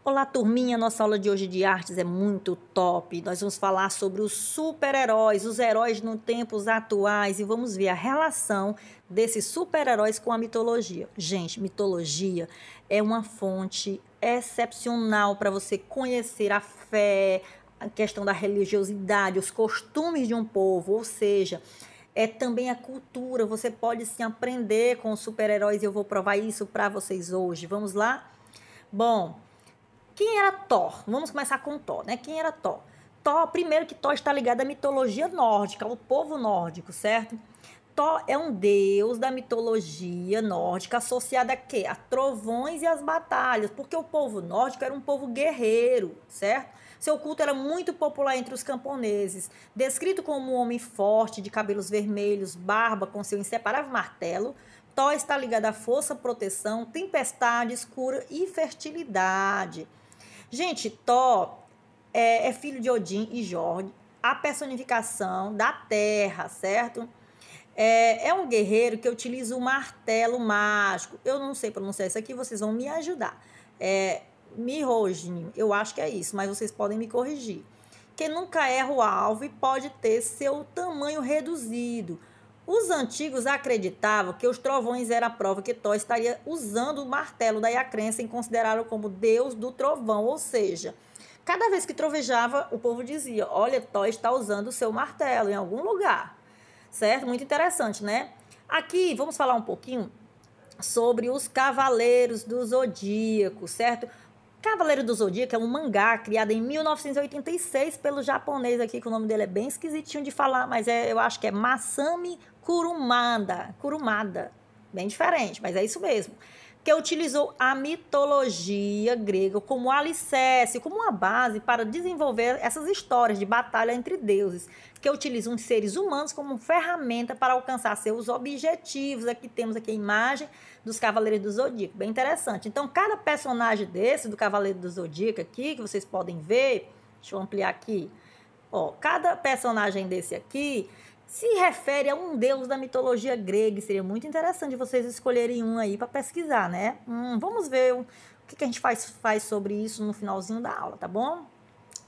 Olá, turminha, nossa aula de hoje de artes é muito top. Nós vamos falar sobre os super-heróis, os heróis nos tempos atuais e vamos ver a relação desses super-heróis com a mitologia. Gente, mitologia é uma fonte excepcional para você conhecer a fé, a questão da religiosidade, os costumes de um povo, ou seja, é também a cultura. Você pode sim aprender com os super-heróis e eu vou provar isso para vocês hoje. Vamos lá? Bom, quem era Thor? Vamos começar com Thor, né? Quem era Thor? Thor, primeiro que Thor está ligado à mitologia nórdica, ao povo nórdico, certo? Thor é um deus da mitologia nórdica associado a quê? A trovões e as batalhas, porque o povo nórdico era um povo guerreiro, certo? Seu culto era muito popular entre os camponeses. Descrito como um homem forte, de cabelos vermelhos, barba com seu inseparável martelo, Thor está ligado à força, proteção, tempestade, escura e fertilidade. Gente, Thor é filho de Odin e Jord, a personificação da terra, certo? É um guerreiro que utiliza o martelo mágico. Eu não sei pronunciar isso aqui, vocês vão me ajudar. Mihojin, eu acho que é isso, mas vocês podem me corrigir. Que nunca erra o alvo e pode ter seu tamanho reduzido. Os antigos acreditavam que os trovões eram a prova que Thor estaria usando o martelo, daí a crença em considerá-lo como deus do trovão, ou seja, cada vez que trovejava, o povo dizia, olha, Thor está usando o seu martelo em algum lugar, certo? Muito interessante, né? Aqui, vamos falar um pouquinho sobre os Cavaleiros do Zodíaco, certo? Cavaleiro do Zodíaco é um mangá criado em 1986 pelo japonês aqui, que o nome dele é bem esquisitinho de falar, mas eu acho que é Masami Kurumada, bem diferente, mas é isso mesmo, que utilizou a mitologia grega como alicerce, como uma base para desenvolver essas histórias de batalha entre deuses, que utilizam os seres humanos como ferramenta para alcançar seus objetivos. Aqui temos aqui a imagem dos Cavaleiros do Zodíaco, bem interessante. Então, cada personagem desse, do Cavaleiro do Zodíaco aqui, que vocês podem ver, deixa eu ampliar aqui, ó, cada personagem desse aqui se refere a um deus da mitologia grega, e seria muito interessante vocês escolherem um aí para pesquisar, né? Vamos ver o que a gente faz sobre isso no finalzinho da aula, tá bom?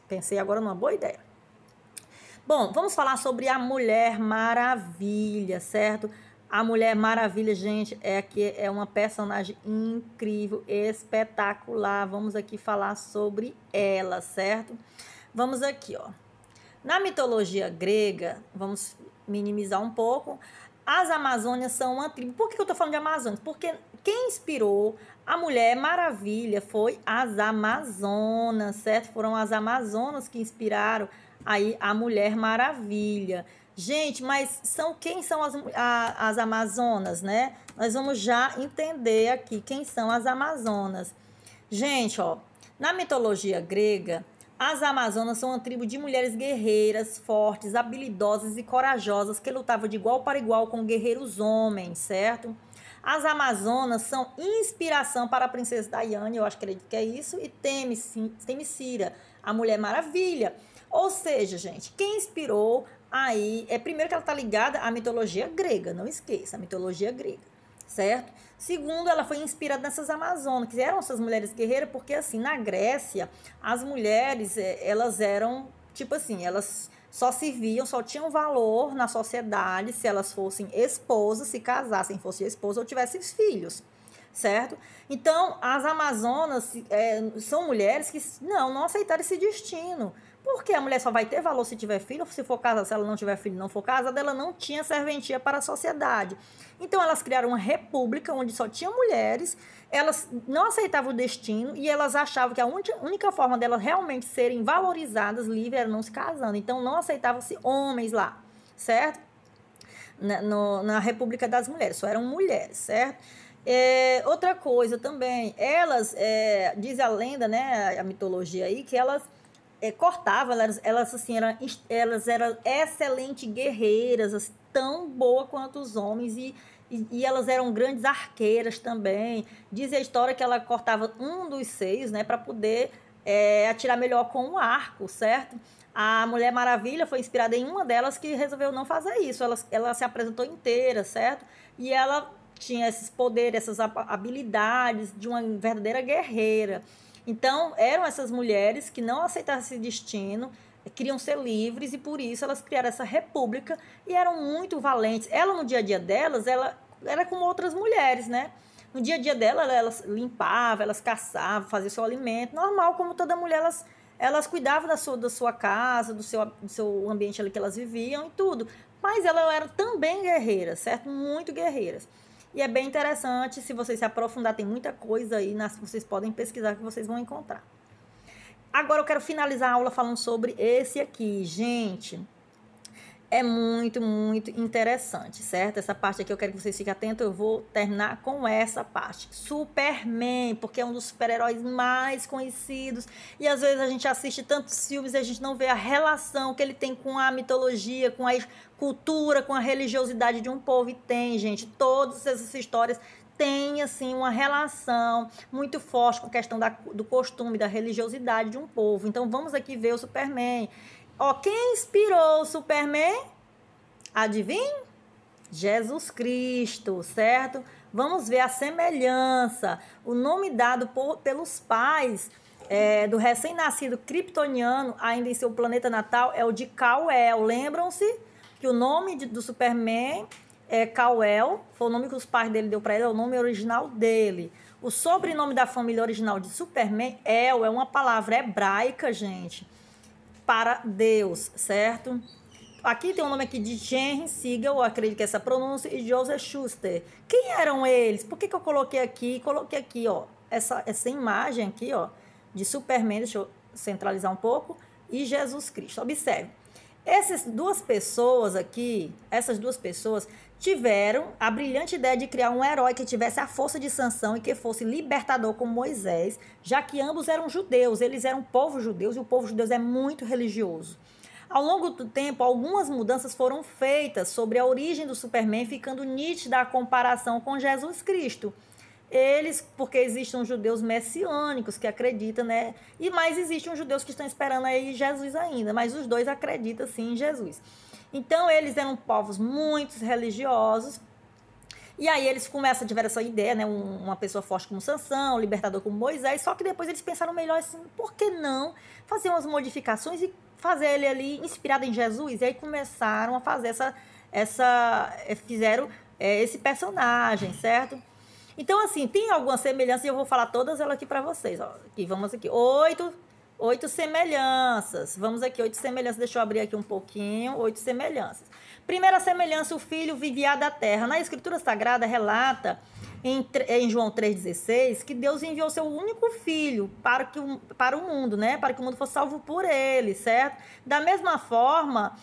Pensei agora numa boa ideia. Bom, vamos falar sobre a Mulher Maravilha, certo? A Mulher Maravilha, gente, é uma personagem incrível, espetacular. Vamos aqui falar sobre ela, certo? Vamos aqui, ó. Na mitologia grega, vamos minimizar um pouco, as Amazônias são uma tribo. Por que eu estou falando de Amazônias? Porque quem inspirou a Mulher Maravilha foi as Amazonas, certo? Foram as Amazonas que inspiraram aí a Mulher Maravilha. Gente, mas quem são as Amazonas, né? Nós vamos já entender aqui quem são as Amazonas. Gente, ó, na mitologia grega, as Amazonas são uma tribo de mulheres guerreiras, fortes, habilidosas e corajosas que lutavam de igual para igual com guerreiros homens, certo? As Amazonas são inspiração para a princesa Diana, eu acredito que é isso, e Temícera, a Mulher Maravilha. Ou seja, gente, quem inspirou aí, primeiro que ela está ligada à mitologia grega, não esqueça, a mitologia grega, certo? Segundo, ela foi inspirada nessas Amazonas, que eram essas mulheres guerreiras, porque assim, na Grécia, as mulheres, elas eram, tipo assim, elas só serviam, só tinham valor na sociedade se elas fossem esposas, se casassem, fossem esposas ou tivessem filhos, certo? Então, as Amazonas são mulheres que não aceitaram esse destino, porque a mulher só vai ter valor se tiver filho, se for casada, se ela não tiver filho, não for casada, ela não tinha serventia para a sociedade. Então, elas criaram uma república onde só tinha mulheres, elas não aceitavam o destino e elas achavam que a única forma delas realmente serem valorizadas, livres, era não se casando. Então, não aceitavam-se homens lá, certo? Na República das Mulheres, só eram mulheres, certo? Outra coisa também, elas, diz a lenda, né, a mitologia aí, que elas cortavam, elas assim, elas eram excelentes guerreiras, assim, tão boa quanto os homens, e elas eram grandes arqueiras também. Diz a história que ela cortava um dos seios, né, para poder atirar melhor com o arco, certo? A Mulher Maravilha foi inspirada em uma delas que resolveu não fazer isso. Ela se apresentou inteira, certo? E ela tinha esses poderes, essas habilidades de uma verdadeira guerreira. Então, eram essas mulheres que não aceitaram esse destino, queriam ser livres e por isso elas criaram essa república e eram muito valentes. Ela, no dia a dia delas, ela era como outras mulheres, né? No dia a dia dela, elas limpavam, elas caçavam, faziam seu alimento, normal, como toda mulher, elas cuidavam da sua casa, do seu ambiente ali que elas viviam e tudo. Mas elas eram também guerreiras, certo? Muito guerreiras. E é bem interessante, se vocês se aprofundar, tem muita coisa aí, vocês podem pesquisar que vocês vão encontrar. Agora eu quero finalizar a aula falando sobre esse aqui, gente. É muito, muito interessante, certo? Essa parte aqui eu quero que vocês fiquem atentos, eu vou terminar com essa parte. Superman, porque é um dos super-heróis mais conhecidos. E às vezes a gente assiste tantos filmes e a gente não vê a relação que ele tem com a mitologia, com a cultura, com a religiosidade de um povo. E tem, gente, todas essas histórias têm, assim, uma relação muito forte com a questão do costume, da religiosidade de um povo. Então vamos aqui ver o Superman. Ó, quem inspirou o Superman? Adivinha? Jesus Cristo, certo? Vamos ver a semelhança. O nome dado pelos pais do recém-nascido kryptoniano, ainda em seu planeta natal, é o de Kal-El. Lembram-se que o nome do Superman é Kal-El, foi o nome que os pais dele deu para ele, é o nome original dele. O sobrenome da família original de Superman, El, é uma palavra hebraica, gente, para Deus, certo? Aqui tem um nome aqui de Henry Siegel, eu acredito que é essa pronúncia, e Joseph Schuster. Quem eram eles? Por que eu coloquei aqui? Coloquei aqui, ó, essa imagem aqui, ó, de Superman, deixa eu centralizar um pouco, e Jesus Cristo. Observe. Essas duas pessoas aqui, tiveram a brilhante ideia de criar um herói que tivesse a força de Sansão e que fosse libertador como Moisés, já que ambos eram judeus, eles eram povo judeu e o povo judeu é muito religioso. Ao longo do tempo, algumas mudanças foram feitas sobre a origem do Superman, ficando nítida a comparação com Jesus Cristo. Eles, porque existem os judeus messiânicos que acreditam, né? Mas existem os judeus que estão esperando aí Jesus ainda, mas os dois acreditam sim em Jesus. Então, eles eram povos muito religiosos. E aí eles começam a tiver essa ideia, né? Uma pessoa forte como Sansão, libertador como Moisés. Só que depois eles pensaram melhor assim, por que não fazer umas modificações e fazer ele ali inspirado em Jesus? E aí começaram a fazer fizeram esse personagem, certo? Então, assim, tem alguma semelhança e eu vou falar todas elas aqui para vocês. Ó. Aqui, vamos aqui. Oito semelhanças. Vamos aqui, 8 semelhanças. Deixa eu abrir aqui um pouquinho. 8 semelhanças. Primeira semelhança, o filho vivia da terra. Na Escritura Sagrada relata em João 3,16 que Deus enviou seu único filho para o mundo, né? Para que o mundo fosse salvo por ele, certo? Da mesma forma,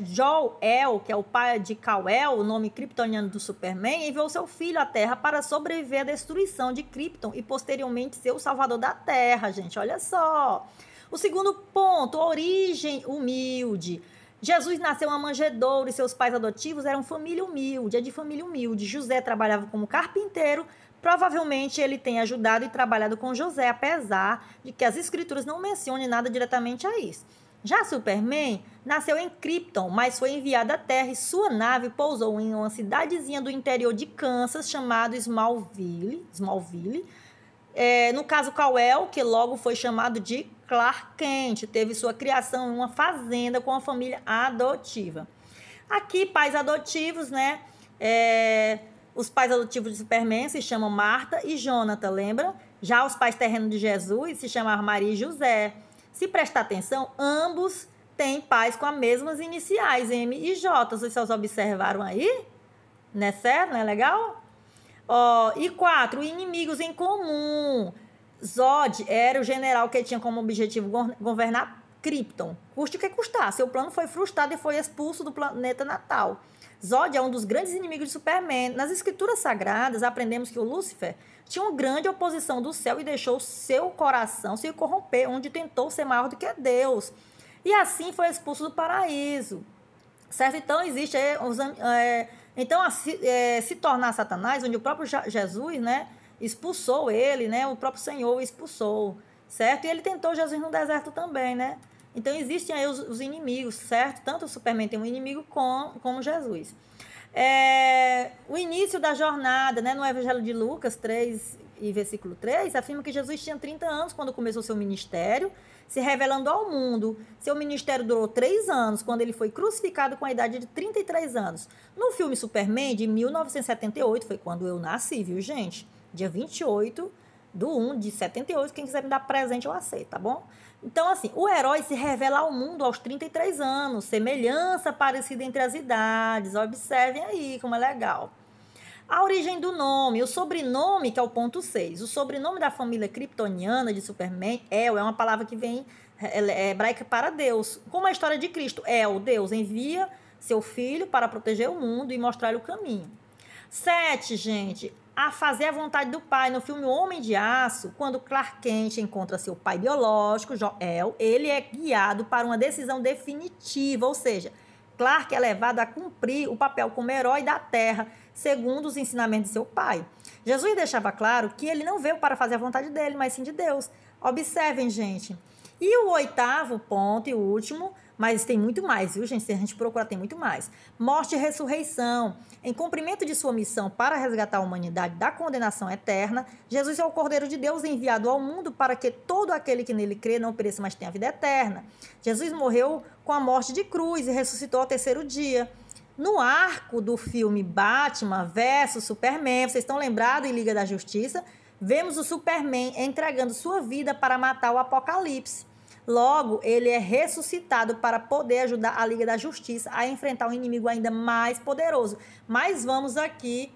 Jor-El, que é o pai de Kal-El, o nome kryptoniano do Superman, enviou seu filho à Terra para sobreviver à destruição de Krypton e posteriormente ser o salvador da Terra, gente. Olha só. O segundo ponto, origem humilde. Jesus nasceu em uma manjedoura e seus pais adotivos eram família humilde, de família humilde. José trabalhava como carpinteiro, provavelmente ele tem ajudado e trabalhado com José, apesar de que as escrituras não mencionem nada diretamente a isso. Já Superman nasceu em Krypton, mas foi enviado à Terra e sua nave pousou em uma cidadezinha do interior de Kansas chamada Smallville. No caso, Kal-El, que logo foi chamado de Clark Kent, teve sua criação em uma fazenda com a família adotiva. Aqui, pais adotivos, né? Os pais adotivos de Superman se chamam Marta e Jonathan, lembra? Já os pais terrenos de Jesus se chamavam Maria e José. Se prestar atenção, ambos têm pais com as mesmas iniciais, M e J. Vocês observaram aí? Não é certo? Não é legal? E 4, inimigos em comum. Zod era o general que tinha como objetivo governar Krypton. Custe o que custar. Seu plano foi frustrado e foi expulso do planeta natal. Zod é um dos grandes inimigos de Superman. Nas escrituras sagradas, aprendemos que o Lúcifer tinha uma grande oposição do céu e deixou seu coração se corromper, onde tentou ser maior do que Deus. E assim foi expulso do paraíso. Certo? Então, existe se tornar Satanás, onde o próprio Jesus, né, expulsou ele, né, o próprio Senhor o expulsou, certo? E ele tentou Jesus no deserto também, né? Então, existem aí os inimigos, certo? Tanto o Superman tem um inimigo como Jesus. O início da jornada, né, no Evangelho de Lucas 3, e versículo 3, afirma que Jesus tinha 30 anos quando começou seu ministério, se revelando ao mundo. Seu ministério durou 3 anos, quando ele foi crucificado com a idade de 33 anos. No filme Superman, de 1978, foi quando eu nasci, viu, gente? Dia 28/1/78, quem quiser me dar presente eu aceito, tá bom? Então, assim, o herói se revela ao mundo aos 33 anos, semelhança parecida entre as idades, observem aí como é legal. A origem do nome, o sobrenome, que é o ponto 6. O sobrenome da família kryptoniana de Superman, El, é uma palavra que vem hebraica para Deus. Como a história de Cristo, El, Deus envia seu filho para proteger o mundo e mostrar-lhe o caminho. 7, gente, a fazer a vontade do pai. No filme O Homem de Aço, quando Clark Kent encontra seu pai biológico, Jor-El, ele é guiado para uma decisão definitiva, ou seja, Clark é levado a cumprir o papel como herói da Terra, segundo os ensinamentos de seu pai. Jesus deixava claro que ele não veio para fazer a vontade dele, mas sim de Deus. Observem, gente. E o 8º ponto e o último, mas tem muito mais, viu, gente? Se a gente procurar, tem muito mais. Morte e ressurreição. Em cumprimento de sua missão para resgatar a humanidade da condenação eterna, Jesus é o Cordeiro de Deus enviado ao mundo para que todo aquele que nele crê não pereça, mas tenha a vida eterna. Jesus morreu com a morte de cruz e ressuscitou ao 3º dia. No arco do filme Batman versus Superman, vocês estão lembrados em Liga da Justiça? Vemos o Superman entregando sua vida para matar o Apocalipse. Logo, ele é ressuscitado para poder ajudar a Liga da Justiça a enfrentar um inimigo ainda mais poderoso. Mas vamos aqui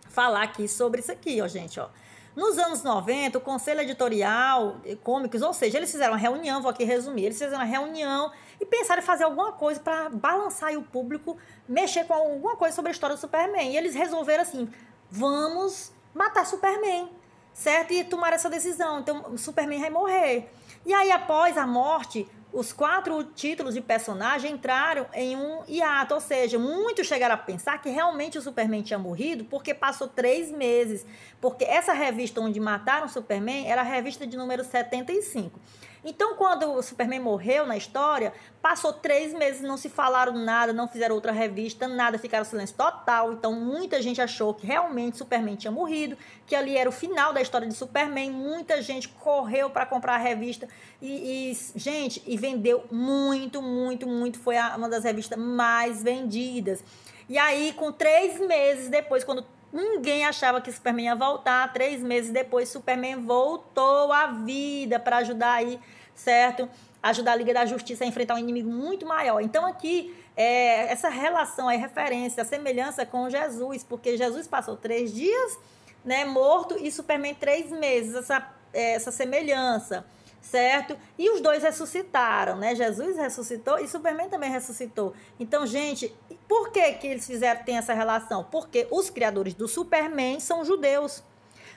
falar aqui sobre isso aqui, ó, gente, ó. Nos anos 90, o Conselho Editorial Cômicos, ou seja, eles fizeram uma reunião, vou aqui resumir, eles fizeram uma reunião e pensaram em fazer alguma coisa para balançar aí o público, mexer com alguma coisa sobre a história do Superman. E eles resolveram assim, vamos matar Superman, certo? E tomaram essa decisão, então o Superman vai morrer. E aí, após a morte, os 4 títulos de personagem entraram em um hiato, ou seja, muitos chegaram a pensar que realmente o Superman tinha morrido porque passou 3 meses, porque essa revista onde mataram o Superman era a revista de número 75. Então, quando o Superman morreu na história, passou 3 meses, não se falaram nada, não fizeram outra revista, nada, ficaram em silêncio total. Então, muita gente achou que realmente Superman tinha morrido, que ali era o final da história de Superman. Muita gente correu para comprar a revista gente, vendeu muito, muito, muito. Foi uma das revistas mais vendidas. E aí, com 3 meses depois, quando ninguém achava que Superman ia voltar, 3 meses depois, Superman voltou à vida para ajudar aí, certo? Ajudar a Liga da Justiça a enfrentar um inimigo muito maior. Então, aqui, essa relação aí, referência, a semelhança com Jesus, porque Jesus passou 3 dias, né, morto, e Superman 3 meses, essa semelhança, certo? E os dois ressuscitaram, né? Jesus ressuscitou e Superman também ressuscitou. Então, gente, por que eles tem essa relação? Porque os criadores do Superman são judeus.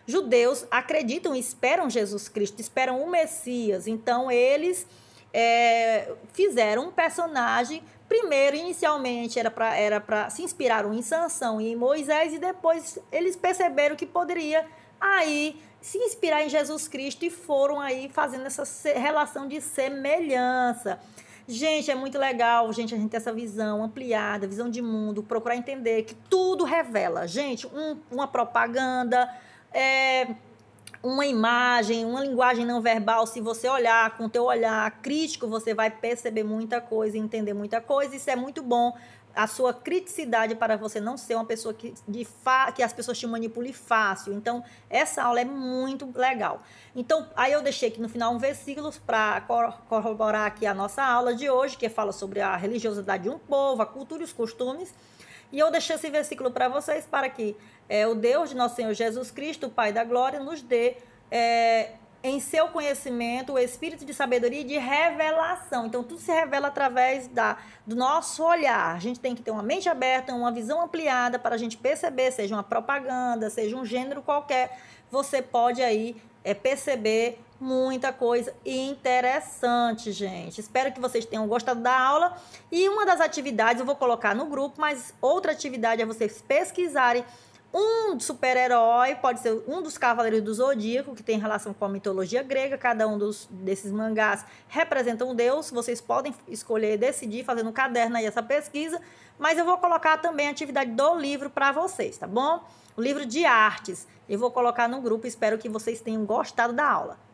Judeus acreditam e esperam Jesus Cristo, esperam o Messias. Então, eles fizeram um personagem. Primeiro, inicialmente, era para se inspiraram em Sansão e em Moisés, e depois eles perceberam que poderia aí se inspirar em Jesus Cristo e foram aí fazendo essa relação de semelhança. Gente, é muito legal, gente, a gente ter essa visão ampliada, visão de mundo, procurar entender que tudo revela. Gente, uma propaganda, uma imagem, uma linguagem não verbal, se você olhar com o teu olhar crítico, você vai perceber muita coisa, entender muita coisa, isso é muito bom. A sua criticidade para você não ser uma pessoa que as pessoas te manipulem fácil. Então, essa aula é muito legal. Então, aí eu deixei aqui no final um versículo para corroborar aqui a nossa aula de hoje, que fala sobre a religiosidade de um povo, a cultura e os costumes. E eu deixei esse versículo para vocês para que o Deus de nosso Senhor Jesus Cristo, o Pai da Glória, nos dê em seu conhecimento o espírito de sabedoria e de revelação. Então, tudo se revela através do nosso olhar. A gente tem que ter uma mente aberta, uma visão ampliada para a gente perceber, seja uma propaganda, seja um gênero qualquer, você pode aí perceber muita coisa interessante, gente. Espero que vocês tenham gostado da aula. E uma das atividades eu vou colocar no grupo, mas outra atividade é vocês pesquisarem Um super-herói pode ser um dos Cavaleiros do Zodíaco, que tem relação com a mitologia grega. Cada um desses mangás representa um deus. Vocês podem escolher e decidir fazendo um caderno aí essa pesquisa. Mas eu vou colocar também a atividade do livro para vocês, tá bom? O livro de artes. Eu vou colocar no grupo. Espero que vocês tenham gostado da aula.